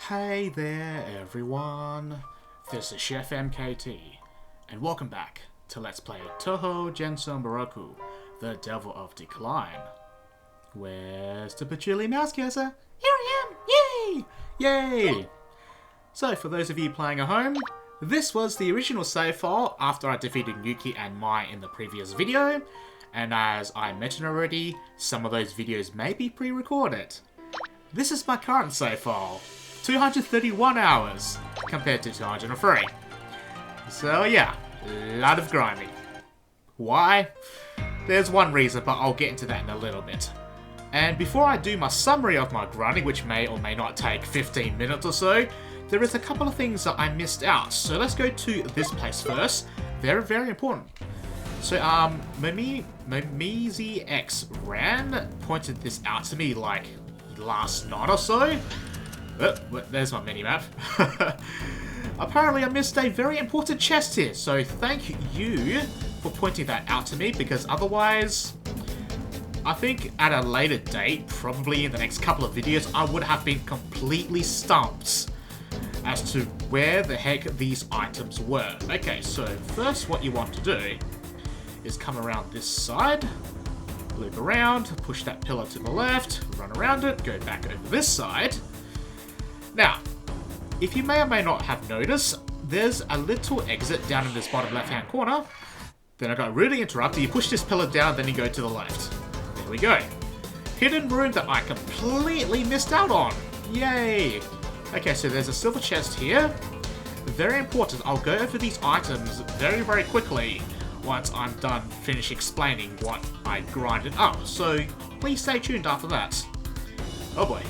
Hey there everyone, this is Chef MKT, and welcome back to Let's Play Touhou Gensoumaroku, the Devil of Decline. Where's the patchouli mouse kisser? Here I am! Yay! Yay! So for those of you playing at home, this was the original save file after I defeated Yuki and Mai in the previous video, and as I mentioned already, some of those videos may be pre-recorded. This is my current save file. 231 hours compared to 203. So yeah, a lot of grinding. Why? There's one reason, but I'll get into that in a little bit. And before I do my summary of my grinding, which may or may not take 15 minutes or so, there is a couple of things that I missed out. So let's go to this place first. They're very important. So Mimizi X Ran pointed this out to me like last night or so. Oh, there's my mini-map. Apparently I missed a very important chest here, so thank you for pointing that out to me, because otherwise, I think at a later date, probably in the next couple of videos, I would have been completely stumped as to where the heck these items were. Okay, so first what you want to do is come around this side, loop around, push that pillar to the left, run around it, go back over this side. Now, if you may or may not have noticed, there's a little exit down in this bottom left-hand corner. Then I got really interrupted. You push this pillar down, then you go to the left. There we go. Hidden room that I completely missed out on. Yay! Okay, so there's a silver chest here. Very important. I'll go over these items very, very quickly once I'm done finish explaining what I grinded up. So please stay tuned after that. Oh boy.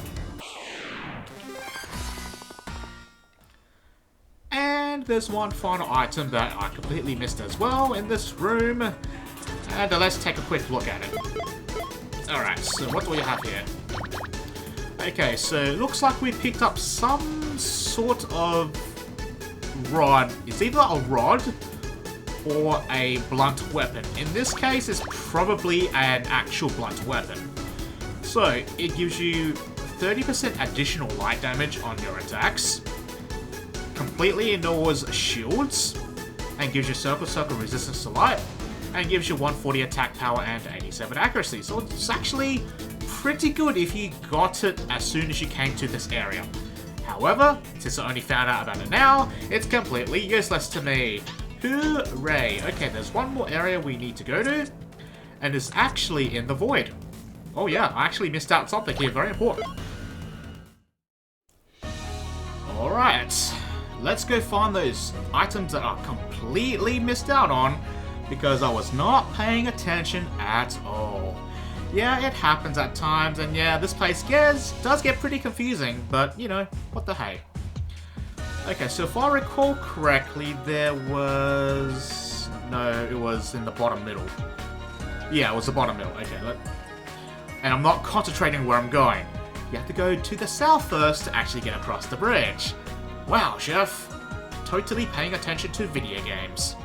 And there's one final item that I completely missed as well in this room. And let's take a quick look at it. Alright, so what do we have here? Okay, so it looks like we picked up some sort of rod. It's either a rod or a blunt weapon. In this case, it's probably an actual blunt weapon. So, it gives you 30% additional light damage on your attacks, completely ignores shields, and gives you circle resistance to light, and gives you 140 attack power and 87 accuracy. So it's actually pretty good if you got it as soon as you came to this area. However, since I only found out about it now, it's completely useless to me. Hooray! Okay, there's one more area we need to go to, and it's actually in the void. Oh yeah, I actually missed out something here, very important. Alright. Let's go find those items that I completely missed out on because I was not paying attention at all. Yeah, it happens at times, and yeah, this place does get pretty confusing, but you know, what the hey. Okay, so if I recall correctly, there was... No, it was in the bottom middle. Yeah, it was the bottom middle. Okay, and I'm not concentrating where I'm going. You have to go to the south first to actually get across the bridge. Wow, Chef. Totally paying attention to video games.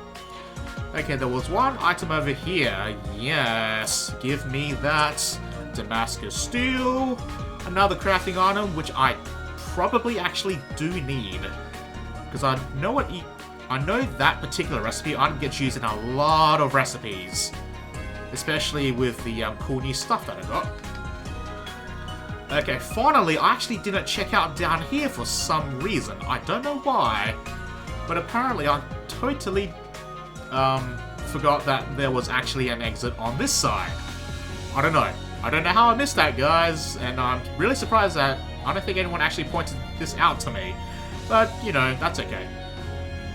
Okay, there was one item over here. Yes, give me that. Damascus steel. Another crafting item, which I probably actually do need. Because I know I know that particular recipe item gets used in a lot of recipes. Especially with the cool new stuff that I got. Okay, finally, I actually didn't check out down here for some reason. I don't know why, but apparently I totally forgot that there was actually an exit on this side. I don't know. I don't know how I missed that, guys, and I'm really surprised that I don't think anyone actually pointed this out to me. But, you know, that's okay.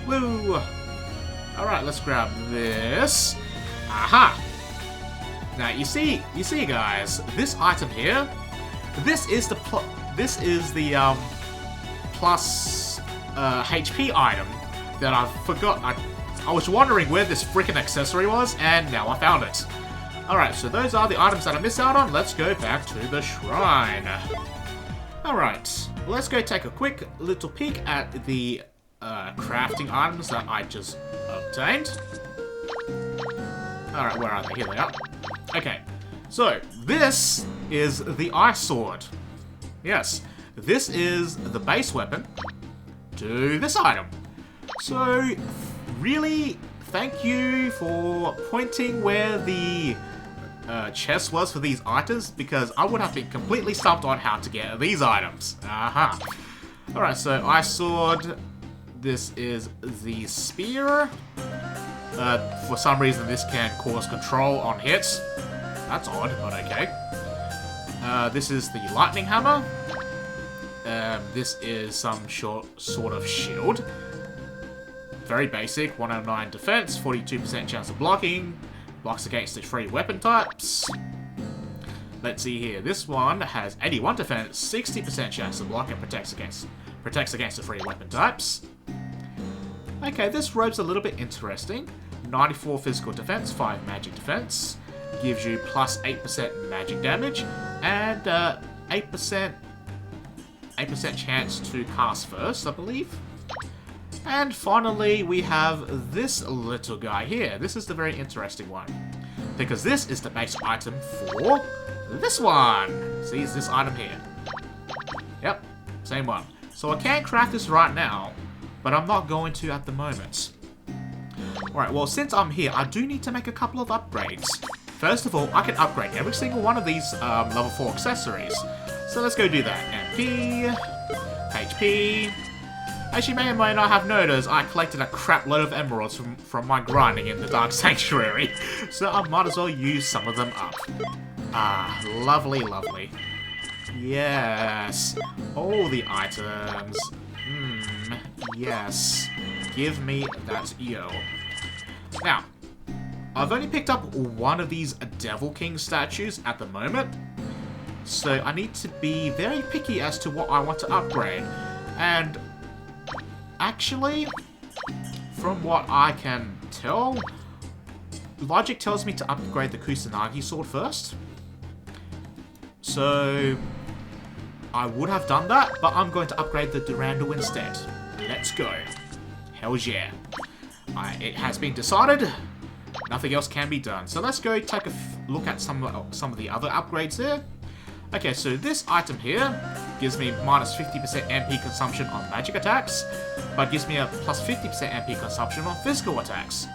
Woo! Alright, let's grab this. Aha! Now, you see, guys, this item here, this is the plus HP item that I forgot. I was wondering where this freaking accessory was, and now I found it. Alright, so those are the items that I missed out on. Let's go back to the shrine. Alright, let's go take a quick little peek at the crafting items that I just obtained. Alright, where are they? Here they are. Okay, so this is the ice sword. Yes, this is the base weapon to this item. So, really, thank you for pointing where the chest was for these items, because I would have been completely stumped on how to get these items. Alright, so Ice Sword. This is the spear. For some reason, this can cause control on hits. That's odd, but okay. This is the lightning hammer. This is some sort of shield. Very basic, 109 defense, 42% chance of blocking. Blocks against the 3 weapon types. Let's see here. This one has 81 defense, 60% chance to block, and protects against the 3 weapon types. Okay, this robe's a little bit interesting. 94 physical defense, 5 magic defense. Gives you plus 8% magic damage, and 8% chance to cast first, I believe. And finally, we have this little guy here. This is the very interesting one, because this is the base item for this one. See, it's this item here. Yep, same one. So I can craft this right now, but I'm not going to at the moment. Alright, well, since I'm here, I do need to make a couple of upgrades. First of all, I can upgrade every single one of these level 4 accessories. So let's go do that. MP, HP. As you may or may not have noticed, I collected a crap load of emeralds from my grinding in the Dark Sanctuary, so I might as well use some of them up. Ah, lovely, lovely. Yes, all the items. Yes. Give me that yo. Now, I've only picked up one of these Devil King statues at the moment, so I need to be very picky as to what I want to upgrade. And actually, from what I can tell, logic tells me to upgrade the Kusanagi sword first. So, I would have done that, but I'm going to upgrade the Durandal instead. Let's go. Hells yeah. It has been decided. Nothing else can be done. So let's go take a look at some of the other upgrades there. Okay, so this item here gives me minus 50% MP consumption on magic attacks, but gives me a plus 50% MP consumption on physical attacks.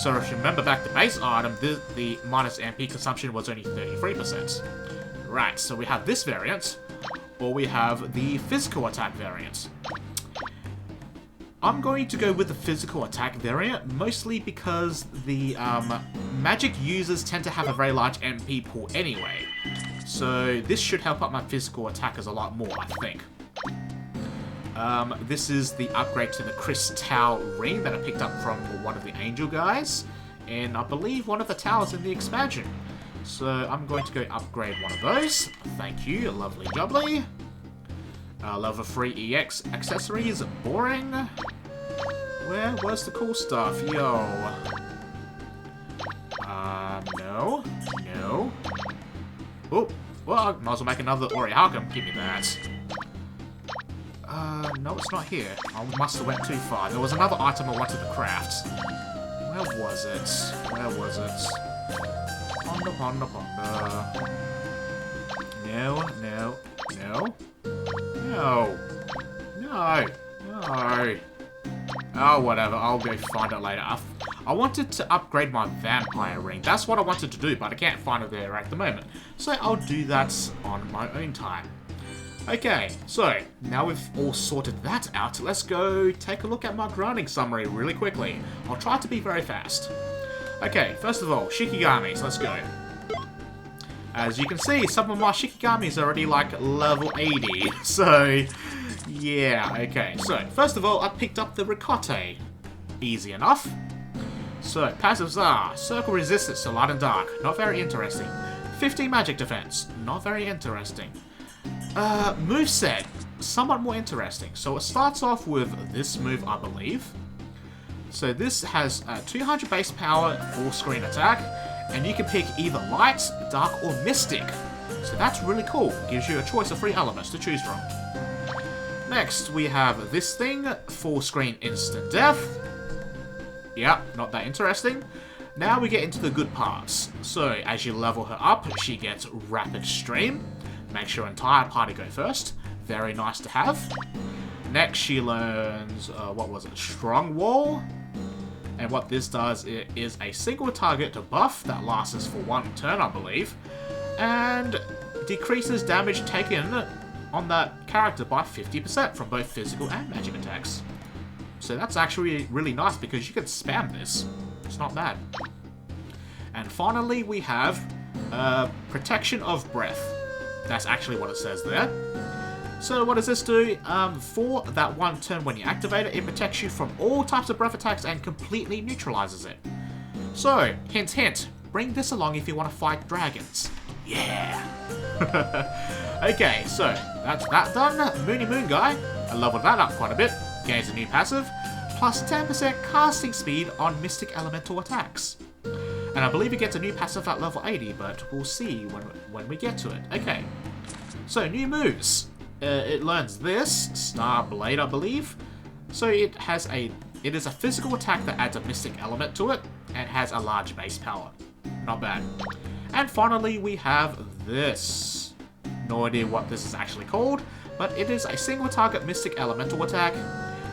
So if you remember back the base item, the minus MP consumption was only 33%. Right, so we have this variant, or we have the physical attack variant. I'm going to go with the physical attack variant, mostly because the magic users tend to have a very large MP pool anyway. So this should help out my physical attackers a lot more, I think. This is the upgrade to the Crystal Ring that I picked up from one of the Angel guys, and I believe one of the towers in the expansion. So I'm going to go upgrade one of those. Thank you, lovely jubbly. Level 3 EX accessories, boring. Where's the cool stuff? Yo. No. No. Oh, well, I might as well make another Orihagum. Give me that. No, it's not here. I must have went too far. There was another item I wanted to craft. Where was it? Where was it? Ponda, ponda, ponda. No, no, no. No. No. No. Oh, whatever. I'll go find it later. I wanted to upgrade my vampire ring. That's what I wanted to do, but I can't find it there at the moment. So I'll do that on my own time. Okay, so now we've all sorted that out, let's go take a look at my grinding summary really quickly. I'll try to be very fast. Okay, first of all, Shikigamis, let's go. As you can see, some of my Shikigamis are already like level 80, so yeah, okay. So, first of all, I picked up the Ricotte. Easy enough. So, passives are Circle Resistance to Light and Dark, not very interesting. 50 Magic Defense, not very interesting. Moveset, somewhat more interesting. So it starts off with this move, I believe. So this has 200 base power, full screen attack, and you can pick either light, dark, or mystic. So that's really cool. Gives you a choice of 3 elements to choose from. Next, we have this thing, full screen instant death. Yeah, not that interesting. Now we get into the good parts. So as you level her up, she gets rapid stream. Makes your entire party go first. Very nice to have. Next, she learns, what was it? Strong Wall. And what this does is a single target buff that lasts for 1 turn, I believe. And decreases damage taken on that character by 50% from both physical and magic attacks. So that's actually really nice because you can spam this. It's not bad. And finally, we have Protection of Breath. That's actually what it says there. So what does this do? For that 1 turn when you activate it, it protects you from all types of breath attacks and completely neutralizes it. So, hint hint, bring this along if you want to fight dragons. Yeah! Okay, so that's that done. Moony Moon Guy, I leveled that up quite a bit. Gains a new passive, plus 10% casting speed on Mystic Elemental attacks. And I believe it gets a new passive at level 80, but we'll see when we get to it. Okay, so new moves. It learns this, Star Blade, I believe. So it is a physical attack that adds a mystic element to it, and has a large base power. Not bad. And finally, we have this. No idea what this is actually called, but it is a single target mystic elemental attack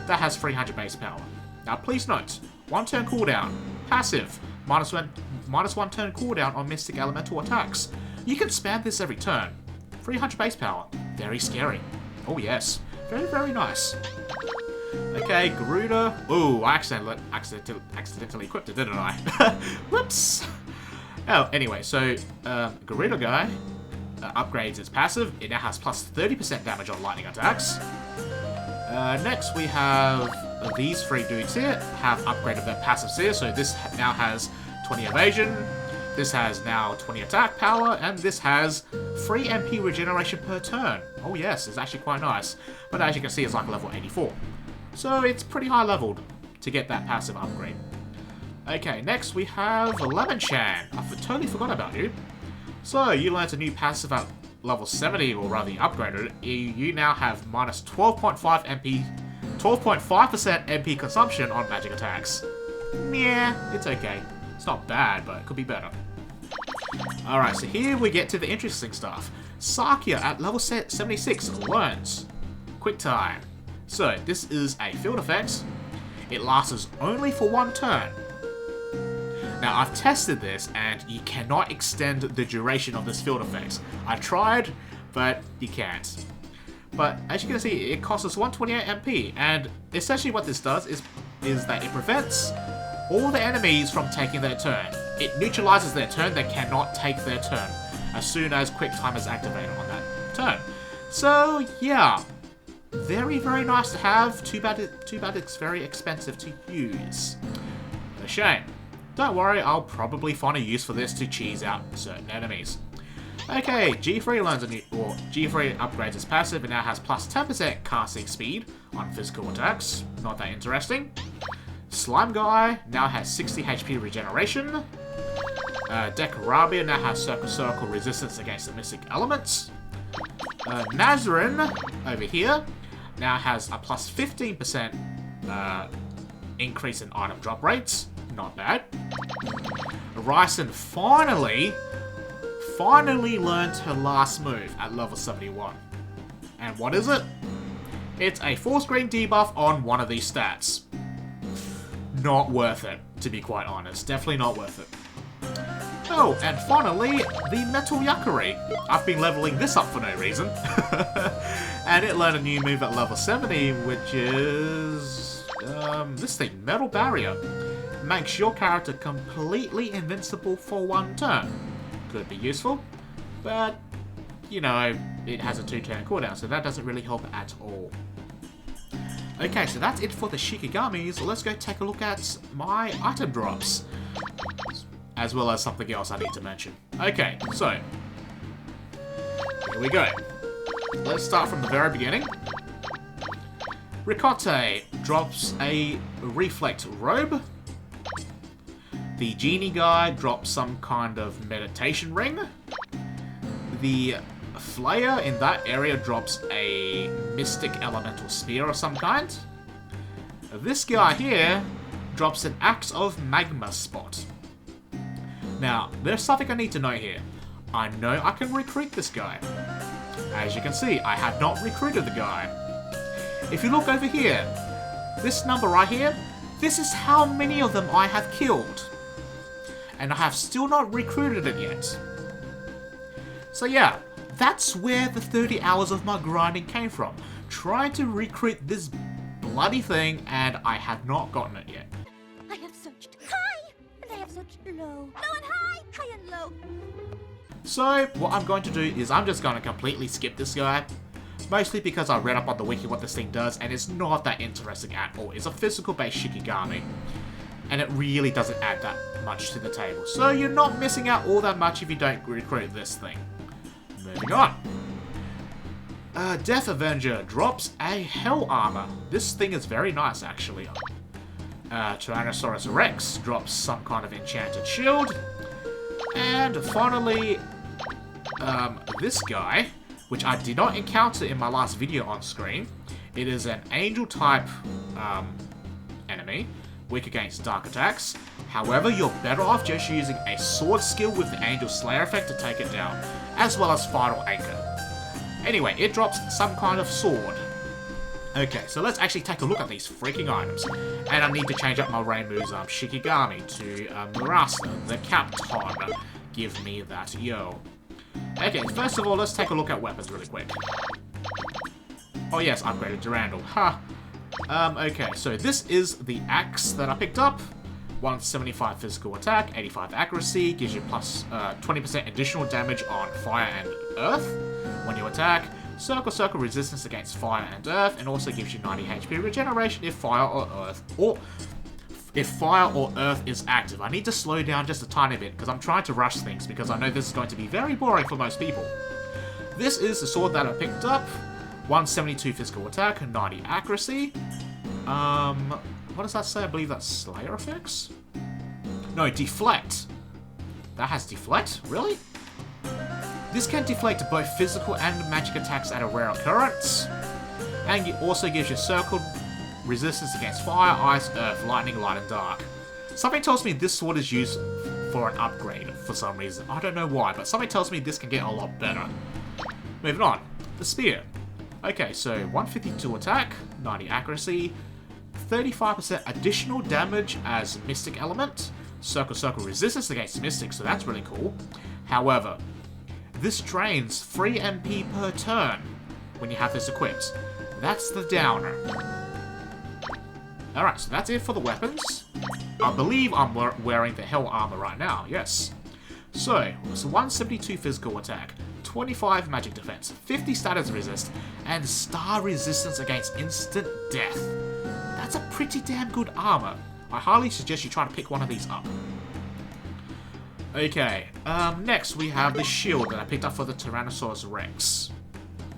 that has 300 base power. Now please note, 1 turn cooldown, passive, minus one turn cooldown on mystic elemental attacks. You can spam this every turn. 300 base power, very scary. Oh yes, very, very nice. Okay, Garuda. Ooh, I accidentally equipped it, didn't I? Whoops. Oh, anyway, so Garuda guy upgrades its passive. It now has plus 30% damage on lightning attacks. Next, we have these 3 dudes here have upgraded their passives here. So this now has 20 evasion. This has now 20 attack power, and this has 3 MP regeneration per turn. Oh yes, it's actually quite nice. But as you can see, it's like level 84. So it's pretty high leveled to get that passive upgrade. Okay, next we have Lemon Chan. I totally forgot about you. So you learned a new passive at level 70, or rather you upgraded it. You now have minus 12.5% MP consumption on magic attacks. Yeah, it's okay. It's not bad, but it could be better. Alright, so here we get to the interesting stuff. Sakia at level 76 learns Quick Time. So this is a field effect. It lasts only for 1 turn. Now I've tested this and you cannot extend the duration of this field effect. I tried, but you can't. But as you can see, it costs us 128 MP, and essentially what this does is that it prevents all the enemies from taking their turn. It neutralizes their turn, they cannot take their turn as soon as Quick Time is activated on that turn. So yeah, very, very nice to have. Too bad it's very expensive to use. A shame. Don't worry, I'll probably find a use for this to cheese out certain enemies. Okay, G3 learns G3 upgrades its passive and now has plus 10% casting speed on physical attacks. Not that interesting. Slime Guy now has 60 HP regeneration. Dekarabia now has circle resistance against the mystic elements. Nazrin over here now has a plus 15% increase in item drop rates. Not bad. Ryson finally learned her last move at level 71. And what is it? It's a full screen debuff on one of these stats. Not worth it, to be quite honest. Definitely not worth it. Oh, and finally, the Metal Yakari. I've been leveling this up for no reason. And it learned a new move at level 70, which is this thing, Metal Barrier. Makes your character completely invincible for 1 turn. Could be useful, but, you know, it has a 2-turn cooldown, so that doesn't really help at all. Okay, so that's it for the Shikigamis. Let's go take a look at my item drops, as well as something else I need to mention. Okay, so, here we go. Let's start from the very beginning. Ricotte drops a Reflect Robe. The Genie Guy drops some kind of meditation ring. The Flayer in that area drops a Mystic Elemental Spear of some kind. This guy here drops an Axe of Magma Spot. Now, there's something I need to know here. I know I can recruit this guy. As you can see, I have not recruited the guy. If you look over here, this number right here, this is how many of them I have killed. And I have still not recruited it yet. So yeah, that's where the 30 hours of my grinding came from. Trying to recruit this bloody thing, and I have not gotten it yet. I have searched high, and I have searched low. Low and high, high and low. So what I'm going to do is I'm just going to completely skip this guy. Mostly because I read up on the wiki what this thing does, and it's not that interesting at all. It's a physical-based Shikigami, and it really doesn't add that much to the table. So you're not missing out all that much if you don't recruit this thing. Moving on. Death Avenger drops a Hell Armor. This thing is very nice, actually. Tyrannosaurus Rex drops some kind of enchanted shield. And finally, this guy, which I did not encounter in my last video on screen. It is an angel-type enemy, weak against dark attacks. However, you're better off just using a sword skill with the Angel Slayer effect to take it down, as well as Final Anchor. Anyway, it drops some kind of sword. Okay, so let's actually take a look at these freaking items. And I need to change up my Reimu's Shikigami to Murasa, the Captain. Give me that, yo. Okay, first of all, let's take a look at weapons really quick. Oh yes, upgraded Durandal. Ha! Okay, so this is the axe that I picked up. 175 physical attack, 85 accuracy, gives you plus 20% additional damage on fire and earth when you attack. Circle resistance against fire and earth, and also gives you 90 HP regeneration if fire or earth is active. I need to slow down just a tiny bit because I'm trying to rush things because I know this is going to be very boring for most people. This is the sword that I picked up. 172 physical attack, 90 accuracy. What does that say? I believe that's Slayer effects? No, deflect. That has deflect? Really? This can deflect both physical and magic attacks at a rare occurrence. And it also gives you circle resistance against fire, ice, earth, lightning, light, and dark. Something tells me this sword is used for an upgrade for some reason. I don't know why, but something tells me this can get a lot better. Moving on. The spear. Okay, so 152 attack, 90 accuracy, 35% additional damage as Mystic Element, circle resistance against Mystic, so that's really cool. However, this drains 3 MP per turn when you have this equipped. That's the downer. Alright, so that's it for the weapons. I believe I'm wearing the Hell Armor right now, yes. So, it's 172 physical attack, 25 magic defense, 50 status resist, and star resistance against instant death. That's a pretty damn good armor. I highly suggest you try to pick one of these up. Okay, next we have the shield that I picked up for the Tyrannosaurus Rex.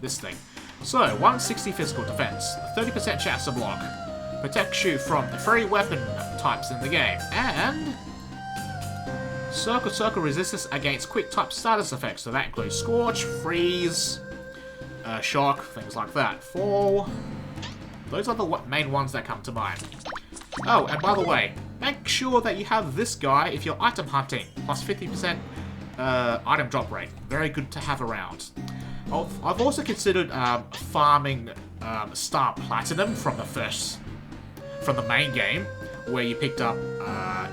This thing. So, 160 physical defense, 30% chance to block, protects you from the 3 weapon types in the game, and circle resistance against quick type status effects, so that includes Scorch, Freeze, Shock, things like that. Fall. Those are the main ones that come to mind. Oh, and by the way, make sure that you have this guy if you're item hunting, plus 50% item drop rate. Very good to have around. I've also considered farming Star Platinum from the main game, where you picked up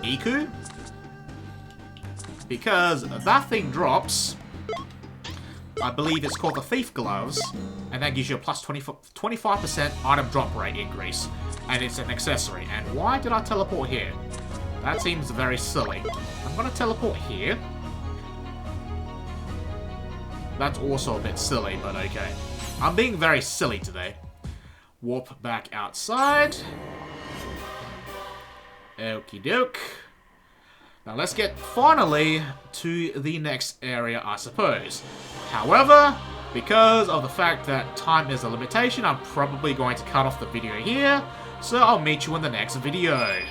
Iku. Because that thing drops, I believe it's called the Thief Gloves, and that gives you a plus 25% item drop rate increase, and it's an accessory. And why did I teleport here? That seems very silly. I'm gonna teleport here. That's also a bit silly, but okay. I'm being very silly today. Warp back outside. Okie doke. Now let's get finally to the next area, I suppose. However, because of the fact that time is a limitation, I'm probably going to cut off the video here. So I'll meet you in the next video.